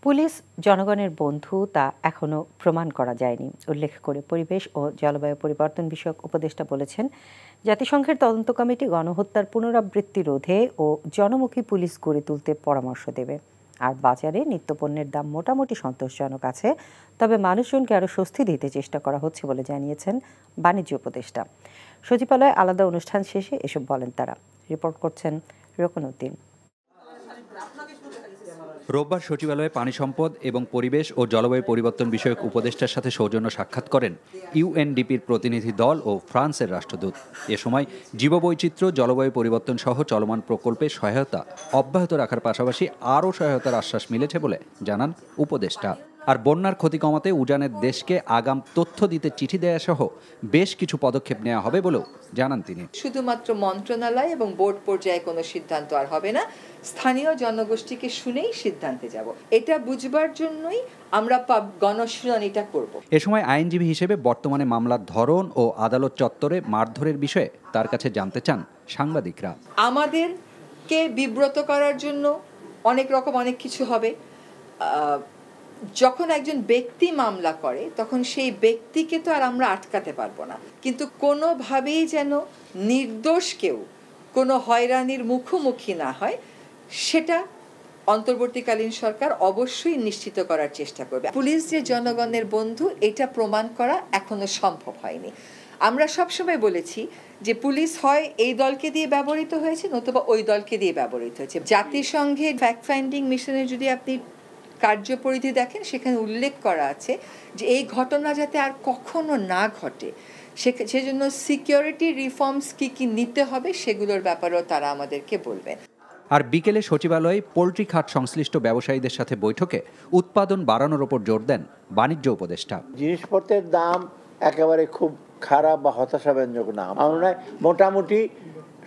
Police জনগণের বন্ধু তা এখনো প্রমাণ করা যায়নি উল্লেখ করে পরিবেশ ও জলবায়ু পরিবর্তন বিষয়ক উপদেষ্টা বলেছেন, জাতিসংঘের তদন্ত কমিটি গণহত্যার পুনরাবৃত্তি রোধে ও জনমুখী পুলিশ গড়ে তুলতে পরামর্শ দেবে। আর বাজারে নিত্যপণ্যের দাম মোটামুটি সন্তোষজনক আছে, তবে মানুষজনকে আরও স্বস্তি দিতে চেষ্টা করা হচ্ছে বলে জানিয়েছেন বাণিজ্য উপদেষ্টা। সচিবালয়ে আলাদা অনুষ্ঠান শেষে এসব বলেন তারা। রিপোর্ট করছেন রকনউদ্দিন। রোববার সচিবালয়ে পানি সম্পদ এবং পরিবেশ ও জলবায়ু পরিবর্তন বিষয়ক উপদেষ্টার সাথে সৌজন্য সাক্ষাৎ করেন ইউএনডিপির প্রতিনিধি দল ও ফ্রান্সের রাষ্ট্রদূত। এ সময় জীববৈচিত্র্য, জলবায়ু পরিবর্তন সহ চলমান প্রকল্পে সহায়তা অব্যাহত রাখার পাশাপাশি আরও সহায়তার আশ্বাস মিলেছে বলে জানান উপদেষ্টা। আর বন্যার ক্ষতি কমাতে উজানের দেশকে আগাম তথ্য দিতে চিঠি দেয়া সহ বেশ কিছু পদক্ষেপ নেওয়া হবে বলেও জানান তিনি। শুধুমাত্র মন্ত্রণালয় এবং বোর্ড পর্যায়ে কোনো সিদ্ধান্ত আর হবে না, স্থানীয় জনগোষ্ঠীকে শুনেই সিদ্ধান্তে যাব। এটা বুঝবার জন্যই আমরা গণশুনানিটা করব। এ সময় আইনজীবী হিসেবে বর্তমানে মামলার ধরন ও আদালত চত্বরে মারধরের বিষয়ে তার কাছে জানতে চান সাংবাদিকরা। আমাদেরকে বিব্রত করার জন্য অনেক কিছু হবে। যখন একজন ব্যক্তি মামলা করে তখন সেই ব্যক্তিকে তো আর আমরা আটকাতে পারবো না, কিন্তু কোনোভাবেই যেন নির্দোষ কেউ কোনো হয়রানির মুখোমুখি না হয়, সেটা অন্তর্বর্তীকালীন সরকার অবশ্যই নিশ্চিত করার চেষ্টা করবে। পুলিশ যে জনগণের বন্ধু, এটা প্রমাণ করা এখনো সম্ভব হয়নি। আমরা সবসময় বলেছি যে পুলিশ হয় এই দলকে দিয়ে ব্যবহৃত হয়েছে, নতুবা ওই দলকে দিয়ে ব্যবহৃত হয়েছে। জাতিসংঘের ফ্যাক্ট ফাইন্ডিং মিশনে যদি আপনি কার্যপরিধি দেখেন, সেখানে উল্লেখ করা আছে যে এই ঘটনা যাতে আর কখনো না ঘটে, সেজন্য সিকিউরিটি রিফর্মস কি নিতে হবে সেগুলোর ব্যাপারেও তারা আমাদেরকে বলবেন। আর বিকেলে সচিবালয়ে পোল্ট্রি খাত সংশ্লিষ্ট ব্যবসায়ীদের সাথে বৈঠকে উৎপাদন বাড়ানোর ওপর জোর দেন বাণিজ্য উপদেষ্টা। জিনিসপত্রের দাম একেবারে খুব খারাপ বা হতাশাব্যঞ্জক না, আমার মনে হয় মোটামুটি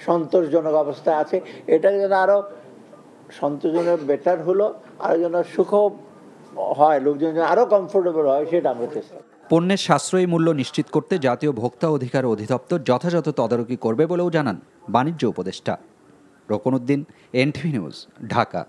সন্তোষজনক অবস্থায় আছে। এটা যেন আরো সন্তোষজনক বেটার হলো, আরো যেন সুখ হয়, লোকজন যেন আরো কমফোর্টেবল হয়, সেটা আমরা চেষ্টা। পণ্যের সাশ্রয়ী মূল্য নিশ্চিত করতে জাতীয় ভোক্তা অধিকার অধিদপ্তর যথাযথ তদারকি করবে বলেও জানান বাণিজ্য উপদেষ্টা। রকনউদ্দিন, এনটিভি নিউজ, ঢাকা।